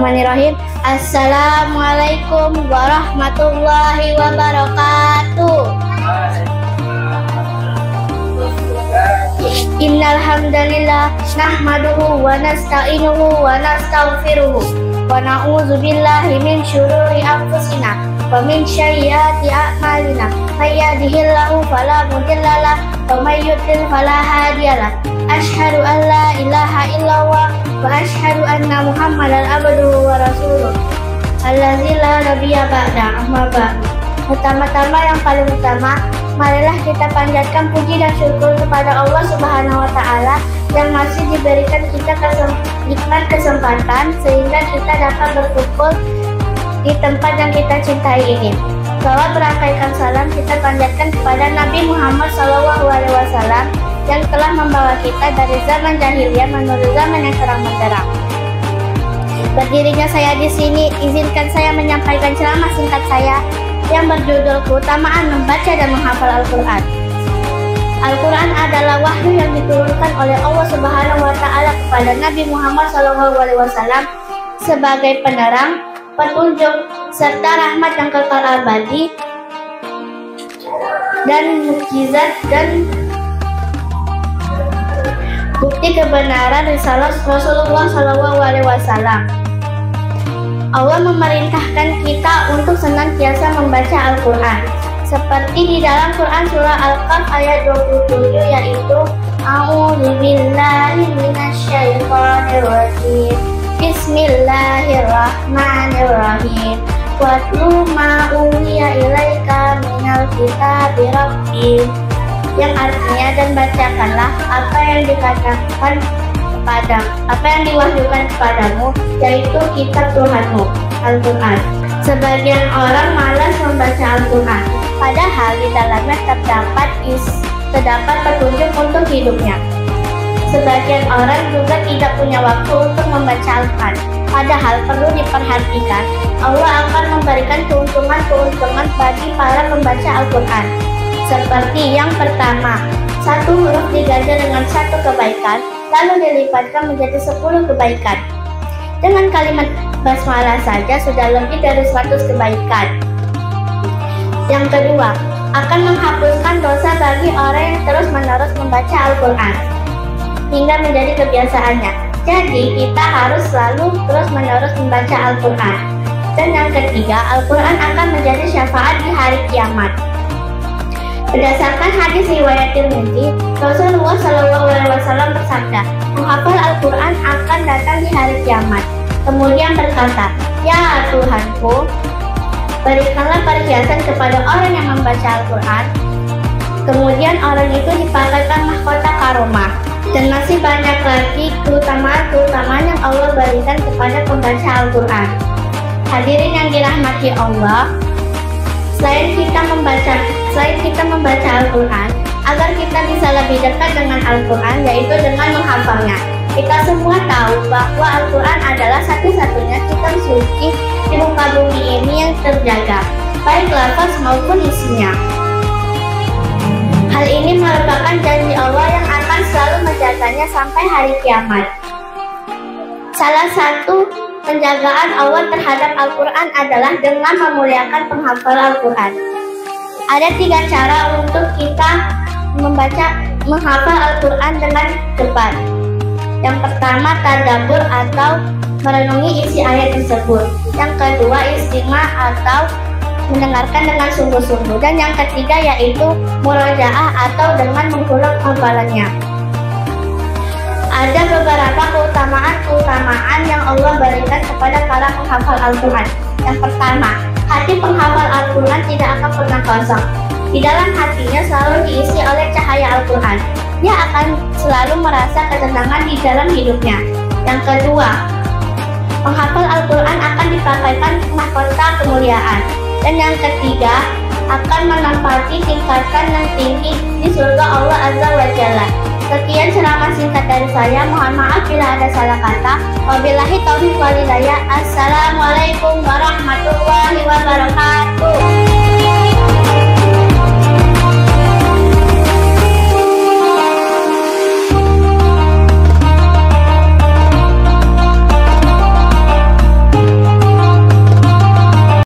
Bismillahirrahmanirrahim. Assalamualaikum warahmatullahi wabarakatuh. Innal hamdalillah nahmaduhu wa nasta'inuhu wa nastaghfiruh wa na'udzu billahi min syururi anfusina wa min sayyiati a'malina. May yahdihillahu fala mudhillalah wa may yudlil fala hadiyalah. Asyhadu an la ilaha illallah wa asyhadu anna Muhammadan abduhu wa rasuluh. Allazi la nabiyya ba'da. Amma ba'du. Pertama-tama yang paling utama, marilah kita panjatkan puji dan syukur kepada Allah Subhanahu wa Ta'ala yang masih diberikan kita nikmat kesempatan sehingga kita dapat berkumpul di tempat yang kita cintai ini. Salawat berangkaikan salam kita panjatkan kepada Nabi Muhammad SAW yang telah membawa kita dari zaman jahiliyah menuju zaman yang terang benderang. Berdirinya saya di sini, izinkan saya menyampaikan ceramah singkat saya yang berjudul Keutamaan Membaca dan Menghafal Al-Quran. Al-Quran adalah wahyu yang diturunkan oleh Allah Subhanahu wa Ta'ala kepada Nabi Muhammad SAW sebagai penerang, petunjuk, serta rahmat yang kekal abadi dan mukjizat dan bukti kebenaran risalah Rasulullah SAW. Allah memerintahkan kita untuk senantiasa membaca Al-Quran. Seperti di dalam Quran surah Al-Kahf ayat 27 yaitu A'udzubillahi minasyaitonirrajim. Bismillahirrahmanirrahim. Watlu ma uhiya ilaika minal kitabi rabbik. Yang artinya, dan bacakanlah apa yang dikatakan apa yang diwahyukan kepadamu, yaitu kitab Tuhanmu, Al-Quran. Sebagian orang malas membaca Al-Quran, padahal di dalamnya terdapat petunjuk untuk hidupnya. Sebagian orang juga tidak punya waktu untuk membaca Al-Quran, padahal perlu diperhatikan, Allah akan memberikan keuntungan bagi para pembaca Al-Quran. Seperti yang pertama, satu huruf diganjar dengan satu kebaikan, lalu dilipatkan menjadi 10 kebaikan. Dengan kalimat basmalah saja sudah lebih dari 100 kebaikan. Yang kedua, akan menghapuskan dosa bagi orang yang terus-menerus membaca Al-Quran hingga menjadi kebiasaannya. Jadi kita harus selalu terus-menerus membaca Al-Quran. Dan yang ketiga, Al-Quran akan menjadi syafaat di hari kiamat. Berdasarkan hadis riwayat Tirmidzi, Rasulullah SAW bersabda, menghafal Al-Quran akan datang di hari kiamat. Kemudian berkata, ya Tuhanku, berikanlah perhiasan kepada orang yang membaca Al-Quran. Kemudian orang itu dipakaikan mahkota karomah. Dan masih banyak lagi keutamaan yang Allah berikan kepada pembaca Al-Quran. Hadirin yang dirahmati Allah, Selain kita membaca Al-Quran, agar kita bisa lebih dekat dengan Al-Quran, yaitu dengan menghafalnya. Kita semua tahu bahwa Al-Quran adalah satu-satunya kitab suci di muka bumi ini yang terjaga, baik lafaz maupun isinya. Hal ini merupakan janji Allah yang akan selalu menjaganya sampai hari kiamat. Salah satu penjagaan Allah terhadap Al-Quran adalah dengan memuliakan penghafal Al-Quran. Ada 3 cara untuk kita menghafal Al-Quran dengan cepat. Yang pertama, tadabbur atau merenungi isi ayat tersebut. Yang kedua, istimah atau mendengarkan dengan sungguh-sungguh. Dan yang ketiga yaitu murajaah atau dengan mengulang hafalannya. Ada beberapa keutamaan yang Allah berikan kepada para penghafal Al-Quran. Yang pertama, hati penghafal Al-Quran tidak akan pernah kosong. Di dalam hatinya selalu diisi oleh cahaya Al-Quran. Dia akan selalu merasa ketenangan di dalam hidupnya. Yang kedua, penghafal Al-Quran akan dipakaikan mahkota kemuliaan. Dan yang ketiga, akan menempati tingkatan yang tinggi di surga Allah Azza wa Jalla. Sekian ceramah singkat dari saya. Mohon maaf bila ada salah kata. Wabillahi taufiq wal hidayah. Assalamualaikum warahmatullahi wabarakatuh.